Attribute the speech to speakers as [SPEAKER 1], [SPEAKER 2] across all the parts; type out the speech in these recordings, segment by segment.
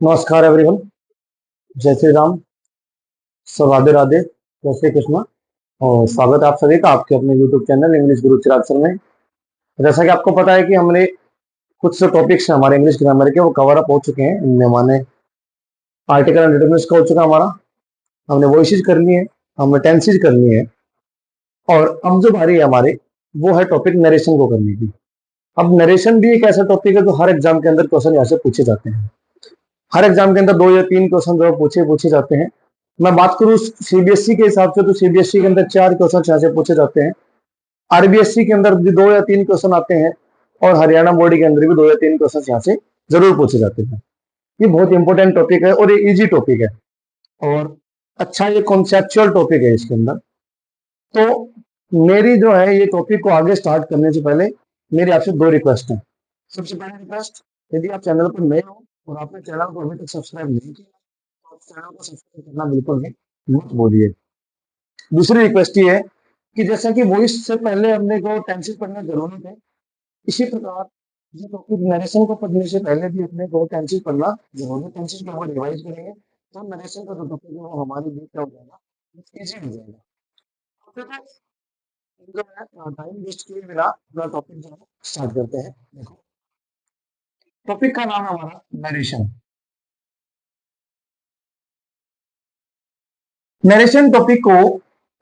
[SPEAKER 1] नमस्कार एवरीवन। जय श्री राम। सब राधे राधे। जय श्री कृष्णा। और स्वागत है आप सभी का आपके अपने यूट्यूब चैनल इंग्लिश गुरु चिराग सर में। जैसा कि आपको पता है कि हमने कुछ जो टॉपिक्स हैं हमारे इंग्लिश ग्रामर के वो कवर अप हो चुके हैं। इनमें माने आर्टिकल एंड डिटरमिनर्स का हो चुका हमारा, हमने वॉइसेज कर ली है, हमने टेंसेज कर ली है। और अब जो बारी है हमारी वो है टॉपिक नरेशन को करने की। अब नरेशन भी एक ऐसा टॉपिक है जो हर एग्जाम के अंदर क्वेश्चन यहाँ से पूछे जाते हैं। हर एग्जाम के अंदर 2 या 3 क्वेश्चन जो पूछे पूछे जाते हैं। मैं बात करूं सीबीएसई के हिसाब से तो सीबीएसई के अंदर 4 क्वेश्चन यहाँ से पूछे जाते हैं। आरबीएसई के अंदर भी 2 या 3 क्वेश्चन आते हैं। और हरियाणा बोर्ड के अंदर भी 2 या 3 क्वेश्चन यहाँ से जरूर पूछे जाते हैं। ये बहुत इंपॉर्टेंट टॉपिक है और ये इजी टॉपिक है। और अच्छा ये कॉन्सेप्चुअल टॉपिक है इसके अंदर। तो मेरी जो है ये टॉपिक को आगे स्टार्ट करने से पहले मेरी आपसे 2 रिक्वेस्ट है। सबसे पहली रिक्वेस्ट, यदि आप चैनल पर नए हो और आपने चैनल को अभी तक सब्सक्राइब नहीं किया तो आप चैनल को सब्सक्राइब करना बिल्कुल भी मत भूलिए। दूसरी रिक्वेस्ट ये है कि जैसा कि वॉइस से पहले हमने को टेंसेस पढ़ना जरूरी है, इसी प्रकार ये टॉपिक नरेशन को पढ़ने से पहले भी अपने को टेंसेस पढ़ना जरूरी है। टेंसेस को हम रिवाइज करेंगे तो नरेशन का जो टॉपिक है वो हमारे लिए क्या हो जाएगा, इजी हो जाएगा। तो जो है टाइम वेस्ट किए बिना अपना टॉपिक जो है स्टार्ट करते हैं। देखो टॉपिक का नाम है हमारा नरेशन। नरेशन टॉपिक को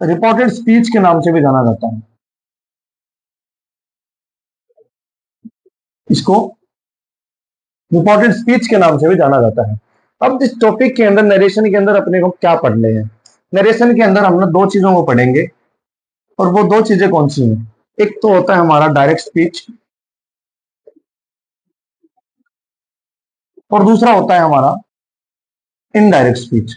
[SPEAKER 1] रिपोर्टेड स्पीच के नाम से भी जाना जाता है। इसको रिपोर्टेड स्पीच के नाम से भी जाना जाता है। अब इस टॉपिक के अंदर नरेशन के अंदर अपने को क्या पढ़ने हैं। नरेशन के अंदर हम लोग 2 चीजों को पढ़ेंगे और वो 2 चीजें कौन सी हैं। एक तो होता है हमारा डायरेक्ट स्पीच और दूसरा होता है हमारा इनडायरेक्ट स्पीच।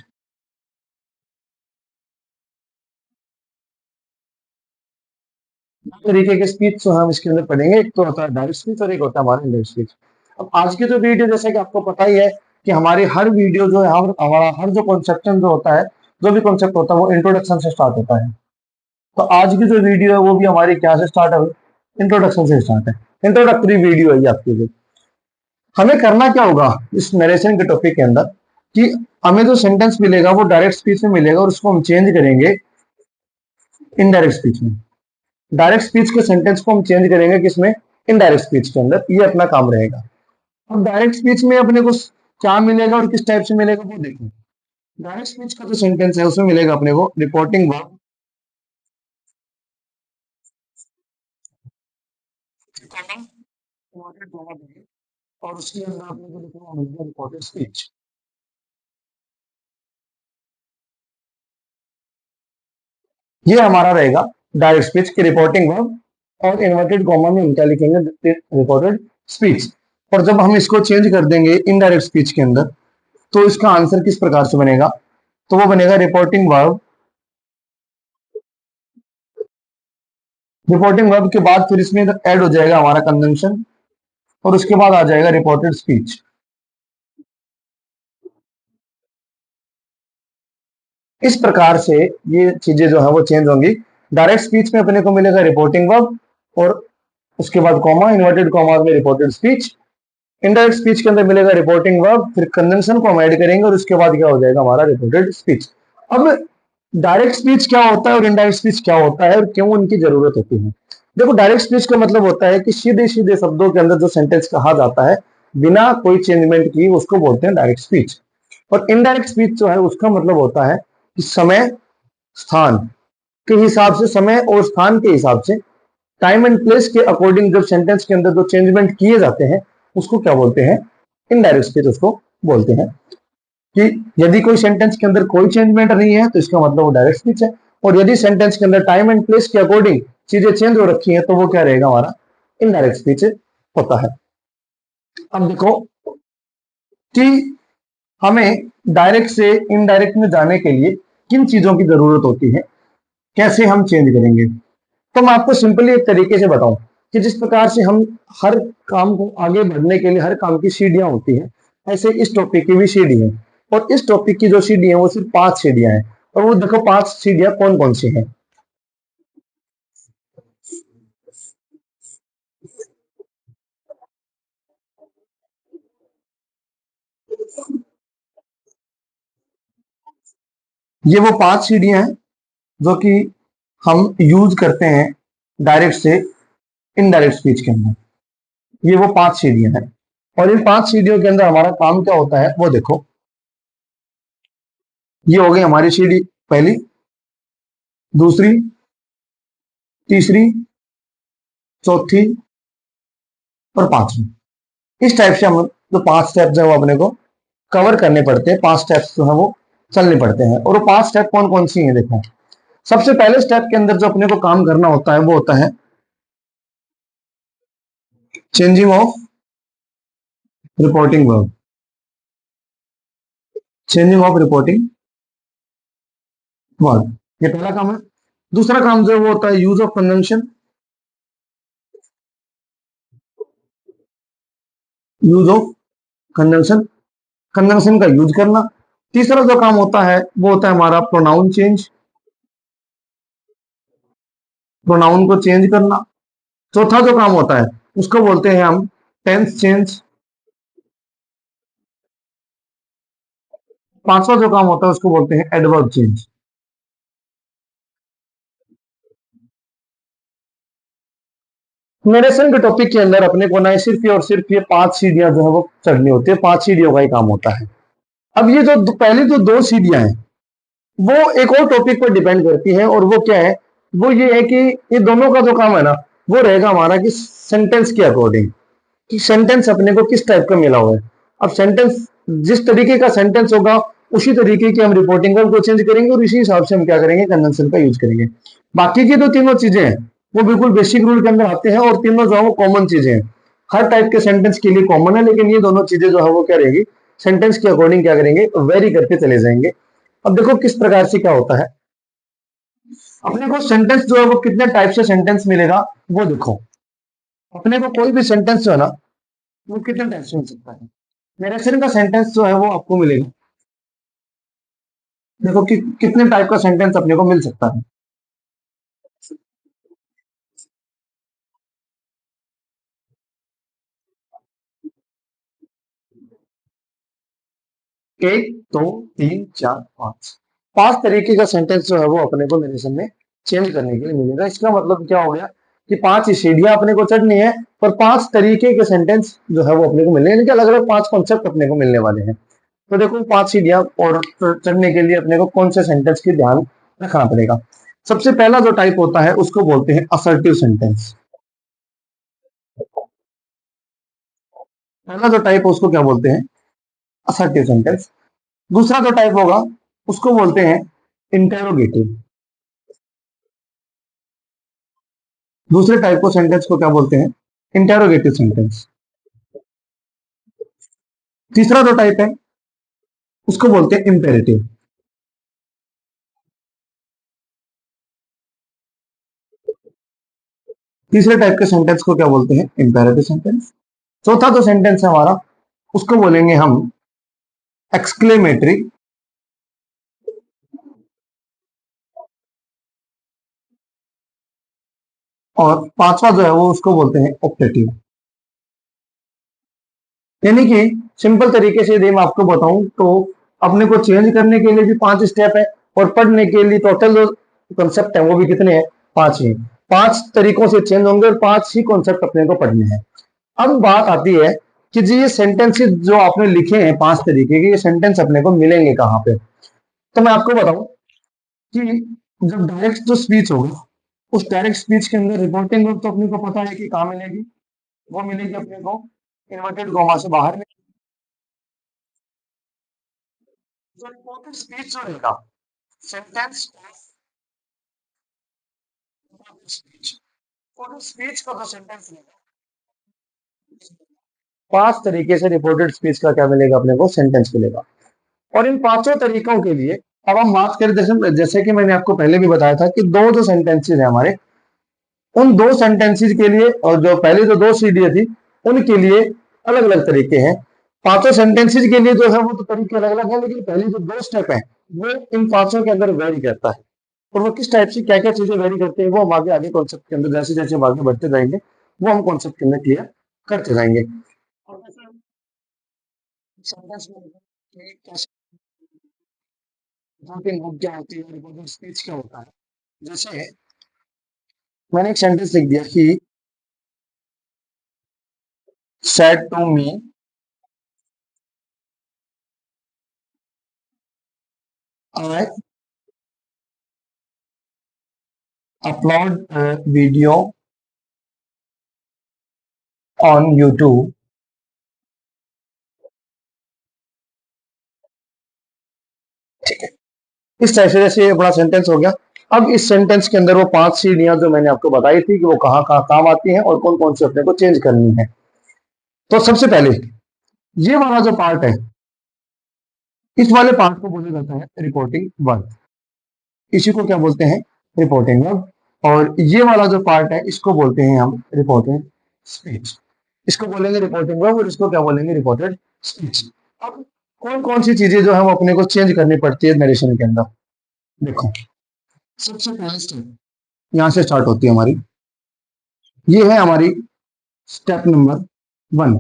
[SPEAKER 1] तरीके के स्पीच जो हम इसके अंदर पढ़ेंगे, एक तो होता है डायरेक्ट स्पीच और एक होता है हमारा इनडायरेक्ट स्पीच। अब आज की जो वीडियो जैसा कि आपको पता ही है कि हमारी हर वीडियो जो है हमारा हर जो कॉन्सेप्शन जो होता है, जो भी कॉन्सेप्ट होता है वो इंट्रोडक्शन से स्टार्ट होता है। तो आज की जो वीडियो है वो भी हमारी क्या से स्टार्ट है, इंट्रोडक्शन से स्टार्ट है। इंट्रोडक्टरी वीडियो है ये आपके लिए। हमें करना क्या होगा इस नरेशन के टॉपिक के अंदर कि हमें जो सेंटेंस मिलेगा वो डायरेक्ट स्पीच में मिलेगा और उसको हम चेंज करेंगे इनडायरेक्ट स्पीच में। डायरेक्ट स्पीच के सेंटेंस को हम चेंज करेंगे किसमें, इनडायरेक्ट स्पीच के अंदर। ये अपना काम रहेगा। अब डायरेक्ट स्पीच में अपने को क्या मिलेगा और किस टाइप से मिलेगा वो देखो। डायरेक्ट स्पीच का जो सेंटेंस है उसमें मिलेगा अपने को रिपोर्टिंग वर्ब और उसके अंदर अपने को लिखना होगा रिपोर्टेड स्पीच। ये हमारा रहेगा डायरेक्ट स्पीच की रिपोर्टिंग वर्ब और इन्वर्टेड कॉमा में हम क्या लिखेंगे, रिपोर्टेड स्पीच। और जब हम इसको चेंज कर देंगे इनडायरेक्ट स्पीच के अंदर तो इसका आंसर किस प्रकार से बनेगा, तो वो बनेगा रिपोर्टिंग वर्ब। रिपोर्टिंग वर्ब के बाद फिर इसमें ऐड हो जाएगा हमारा कंजंक्शन और उसके बाद आ जाएगा रिपोर्टेड स्पीच। इस प्रकार से ये चीजें जो है वो चेंज होंगी। डायरेक्ट स्पीच में अपने को मिलेगा रिपोर्टिंग वर्ब और उसके बाद कॉमा, इन्वर्टेड कॉमा में रिपोर्टेड स्पीच। इनडायरेक्ट स्पीच के अंदर मिलेगा रिपोर्टिंग वर्ब, फिर कंजंक्शन को हम ऐड करेंगे और उसके बाद क्या हो जाएगा हमारा रिपोर्टेड स्पीच। अब डायरेक्ट स्पीच क्या होता है और इनडायरेक्ट स्पीच क्या होता है और क्यों उनकी जरूरत होती है। देखो डायरेक्ट स्पीच का मतलब होता है कि सीधे सीधे शब्दों के अंदर जो सेंटेंस कहा जाता है बिना कोई चेंजमेंट की उसको बोलते हैं डायरेक्ट स्पीच। और इनडायरेक्ट स्पीच जो है उसका मतलब होता है कि समय स्थान के हिसाब से, समय और स्थान के हिसाब से, टाइम एंड प्लेस के अकॉर्डिंग जब सेंटेंस के अंदर जो चेंजमेंट किए जाते हैं उसको क्या बोलते हैं, इनडायरेक्ट स्पीच उसको बोलते हैं। कि यदि कोई सेंटेंस के अंदर कोई चेंजमेंट नहीं है तो इसका मतलब वो डायरेक्ट स्पीच है। और यदि सेंटेंस के अंदर टाइम एंड प्लेस के अकॉर्डिंग चीजें चेंज हो रखी हैं तो वो क्या रहेगा, हमारा इनडायरेक्ट स्पीच होता है। अब देखो कि हमें डायरेक्ट से इनडायरेक्ट में जाने के लिए किन चीजों की जरूरत होती है, कैसे हम चेंज करेंगे। तो मैं आपको सिंपली एक तरीके से बताऊं कि जिस प्रकार से हम हर काम को आगे बढ़ने के लिए हर काम की सीढ़ियां होती हैं, ऐसे इस टॉपिक की भी सीढ़ी है। और इस टॉपिक की जो सीढ़ी है वो सिर्फ 5 सीढ़ियां हैं। और वो देखो 5 सीढ़ियां कौन कौन सी हैं। ये वो 5 सीढ़ियां हैं जो कि हम यूज करते हैं डायरेक्ट से इनडायरेक्ट स्पीच के अंदर। ये वो 5 सीढ़ियां हैं और इन 5 सीढ़ियों के अंदर हमारा काम क्या होता है वो देखो। ये हो गई हमारी सीढ़ी पहली, दूसरी, तीसरी, चौथी और पांचवी। इस टाइप से हम जो 5 स्टेप्स है वो अपने को कवर करने पड़ते हैं, 5 स्टेप्स जो है वो चलने पड़ते हैं। और वो 5 स्टेप कौन कौन सी हैं देखो। सबसे पहले स्टेप के अंदर जो अपने को काम करना होता है वो होता है changing of reporting verb. Changing of reporting verb, ये पहला काम है। दूसरा काम जो है वो होता है use of convention. Use of convention, convention का यूज करना। तीसरा जो काम होता है वो होता है हमारा प्रोनाउन चेंज, प्रोनाउन को चेंज करना। चौथा जो काम होता है उसको बोलते हैं हम टेंस चेंज। पांचवा जो काम होता है उसको बोलते हैं एडवर्ब चेंज। नरेशन के टॉपिक के अंदर अपने को ना सिर्फ ये 5 सीढ़ियां जो है वो चढ़नी होती है, 5 सीढ़ियों का ही काम होता है। अब ये जो पहली जो 2 सीढ़ियां हैं वो एक और टॉपिक पर डिपेंड करती है और वो क्या है, वो ये है कि ये दोनों का जो काम है ना वो रहेगा हमारा कि सेंटेंस के अकॉर्डिंग, कि सेंटेंस अपने को किस टाइप का मिला हुआ है। अब सेंटेंस जिस तरीके का सेंटेंस होगा उसी तरीके की हम रिपोर्टिंग को चेंज करेंगे और इसी हिसाब से हम क्या करेंगे कन्वेंशन का यूज करेंगे। बाकी की जो तीनों चीजें हैं वो बिल्कुल बेसिक रूल के अंदर आते हैं और तीनों जो है वो कॉमन चीजें हैं, हर टाइप के सेंटेंस के लिए कॉमन है। लेकिन ये दोनों चीजें जो है वो क्या रहेगी, सेंटेंस के अकॉर्डिंग क्या करेंगे वेरी करके चले जाएंगे। अब देखो किस प्रकार से क्या होता है। अपने को सेंटेंस जो है वो कितने टाइप से सेंटेंस मिलेगा वो देखो। अपने को कोई भी सेंटेंस जो है ना वो कितने टाइप से मिल सकता है। नरेशन का सेंटेंस जो है वो आपको मिलेगा, देखो कि कितने टाइप का सेंटेंस अपने को मिल सकता है। एक, दो, तीन, चार, पांच, 5 तरीके का सेंटेंस जो है वो अपने को नरेशन में चेंज करने के लिए मिलेगा। इसका मतलब क्या हो गया कि 5 सीढ़ियां अपने को चढ़नी है और 5 तरीके के सेंटेंस जो है वो अपने को मिलने हैं, अलग अलग 5 कॉन्सेप्ट अपने को मिलने वाले हैं। तो देखो 5 सीढ़ियां और चढ़ने के लिए अपने को कौन से सेंटेंस की ध्यान रखना पड़ेगा। सबसे पहला जो टाइप होता है उसको बोलते हैं असर्टिव सेंटेंस। पहला जो टाइप है उसको क्या बोलते हैं, असर्टिव सेंटेंस। दूसरा जो टाइप होगा उसको बोलते हैं इंटेरोगेटिव। दूसरे टाइप को सेंटेंस को क्या बोलते हैं, इंटेरोगेटिव सेंटेंस। तीसरा जो टाइप है उसको बोलते हैं इंपेरेटिव। तीसरे टाइप के सेंटेंस को क्या बोलते हैं, इंपेरेटिव सेंटेंस। चौथा जो सेंटेंस है हमारा उसको बोलेंगे हम एक्सक्लेमेटरी। और पांचवा जो है वो उसको बोलते हैं ऑप्टेटिव। यानी कि सिंपल तरीके से यदि मैं आपको बताऊं तो अपने को चेंज करने के लिए भी 5 स्टेप है और पढ़ने के लिए टोटल जो कॉन्सेप्ट है वो भी कितने हैं, 5 ही। 5 तरीकों से चेंज होंगे और 5 ही कॉन्सेप्ट अपने को पढ़ने हैं। अब बात आती है कि जी ये सेंटेंसेस जो आपने लिखे हैं 5 तरीके के, ये सेंटेंस अपने को मिलेंगे कहाँ पे। तो मैं आपको बताऊं कि जब डायरेक्ट जो स्पीच होगा उस डायरेक्ट स्पीच के अंदर रिपोर्टिंग वर्ब तो अपने को पता है कि कहाँ मिलेगी, वो मिलेगी अपने को इन्वर्टेड कॉमा से बाहर में। जो रिपोर्टेड स्पीच जो रहेगा, सेंटेंस ऑफ स्पीच, और स्पीच का जो सेंटेंस रहेगा 5 तरीके से रिपोर्टेड स्पीच का क्या मिलेगा अपने को, सेंटेंस मिलेगा। और इन पांचों तरीकों के लिए अब हम बात करें, जैसे जैसे कि मैंने आपको पहले भी बताया था कि दो जो सेंटेंसेज है हमारे, उन 2 सेंटेंसेज के लिए और जो पहले जो 2 सीढ़ियां थी उनके लिए अलग अलग तरीके हैं। पांचों सेंटेंसेज के लिए जो है वो तो तरीके अलग अलग है, लेकिन पहले जो 2 स्टेप है वो इन पांचों के अंदर वेरी करता है। और वो किस टाइप से क्या क्या चीजें वेरी करते हैं वो हम आगे आगे कॉन्सेप्ट के अंदर जैसे जैसे हम आगे बढ़ते जाएंगे वो हम कॉन्सेप्ट के अंदर क्लियर करते जाएंगे। और जैसे सेंटेंस में रिपोर्टिंग वर्ब क्या होती है, रिपोर्टिंग स्पीच क्या होता है। जैसे मैंने एक सेंटेंस लिख दिया, he said to me I upload video on YouTube. ठीक है, इस तरह से जैसे ये बड़ा सेंटेंस हो गया। अब इस सेंटेंस के अंदर वो 5 सीढ़ियां जो मैंने आपको बताई थी कि वो कहाँ कहाँ काम आती हैं और कौन कौन से अपने को चेंज करनी है। तो सबसे पहले ये वाला जो पार्ट है, इस वाले पार्ट को बोला जाता है रिपोर्टिंग वर्ब। इसी को क्या बोलते हैं, रिपोर्टिंग वर्ब। और ये वाला जो पार्ट है इसको बोलते हैं हम रिपोर्टिंग स्पीच। इसको बोलेंगे रिपोर्टिंग वर्ब और इसको क्या बोलेंगे, रिपोर्टेड स्पीच। अब कौन कौन सी चीजें जो हम अपने को चेंज करनी पड़ती है नरेशन के अंदर, देखो। सबसे पहले स्टेप यहाँ से स्टार्ट होती है हमारी, ये है हमारी स्टेप नंबर 1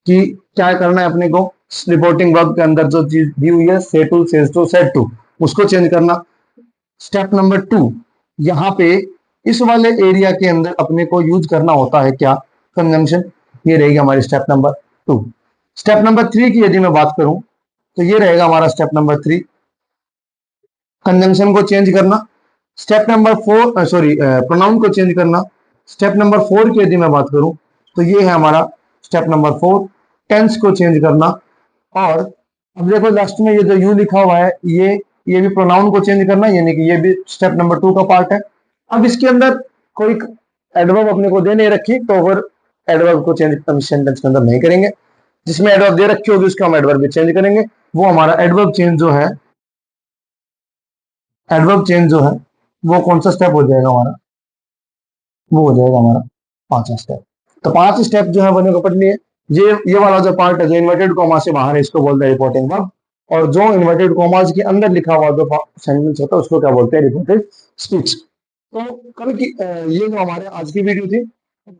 [SPEAKER 1] कि क्या करना है अपने को। रिपोर्टिंग वर्ब के अंदर जो चीज दी हुई है, say to, says to, said to, उसको चेंज करना। स्टेप नंबर 2, यहाँ पे इस वाले एरिया के अंदर अपने को यूज करना होता है क्या, कंजंक्शन। ये रहेगी हमारी स्टेप नंबर 2। स्टेप नंबर 3 की यदि मैं बात करूं तो ये रहेगा हमारा स्टेप नंबर 3, कंजंक्शन को चेंज करना। स्टेप नंबर 4, सॉरी, प्रोनाउन को चेंज करना। स्टेप नंबर 4 की यदि मैं बात करूं तो ये है हमारा स्टेप नंबर 4, टेंस को चेंज करना। और अब देखो लास्ट में ये जो यू लिखा हुआ है, ये भी प्रोनाउन को चेंज करना, यानी कि ये भी स्टेप नंबर 2 का पार्ट है। अब इसके अंदर कोई एडवर्ब अपने को दे नहीं रखी तो फिर एडवर्ब को चेंज सेंटेंस के अंदर नहीं करेंगे। जिसमें एडवर्ब दे रखी होगी उसका हम एडवर्ब भी चेंज करेंगे। वो हमारा एडवर्ब चेंज जो है, एडवर्ब चेंज जो है वो कौन सा स्टेप हो जाएगा हमारा, वो हो जाएगा हमारा 5वां स्टेप। तो 5 स्टेप जो है बने को पढ़नी है। ये वाला जो पार्ट है जो इन्वर्टेड कॉमा से बाहर है इसको बोलते हैं रिपोर्टिंग वर्ब। और जो इन्वर्टेड कॉमास के अंदर लिखा हुआ जो सेंटेंस होता है उसको क्या बोलते हैं, रिपोर्टेड स्पीच। तो कल की ये जो हमारे आज की वीडियो थी,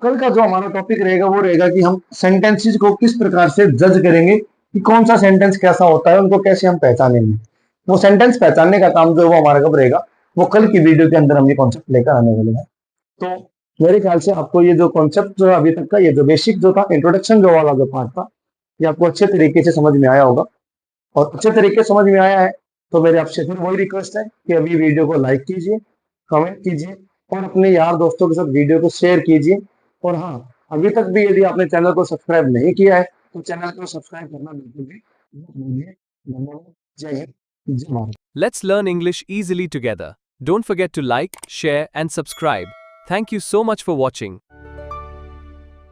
[SPEAKER 1] कल का जो हमारा टॉपिक रहेगा वो रहेगा कि हम सेंटेंसेस को किस प्रकार से जज करेंगे कि कौन सा सेंटेंस कैसा होता है, उनको कैसे हम पहचानेंगे। वो सेंटेंस पहचानने का काम जो है वो हमारा कब रहेगा, वो कल की वीडियो के अंदर हम ये कॉन्सेप्ट लेकर आने वाले हैं। तो मेरे ख्याल से आपको ये जो कॉन्सेप्ट जो है अभी तक का, ये जो बेसिक जो था, इंट्रोडक्शन जो वाला जो पार्ट था, ये आपको अच्छे तरीके से समझ में आया होगा। और अच्छे तरीके से समझ में आया है तो मेरे आपसे फिर वही रिक्वेस्ट है कि अभी वीडियो को लाइक कीजिए, कमेंट कीजिए और अपने यार दोस्तों के साथ वीडियो को शेयर कीजिए। और हाँ, अभी तक भी यदि आपने चैनल को सब्सक्राइब नहीं किया है तो चैनल को सब्सक्राइब करना बिल्कुल भी मत भूलिए। धन्यवाद। जय हिंद, जय Bharat.
[SPEAKER 2] Let's learn English easily together. Don't forget to like, share, and subscribe. Thank you so much for watching.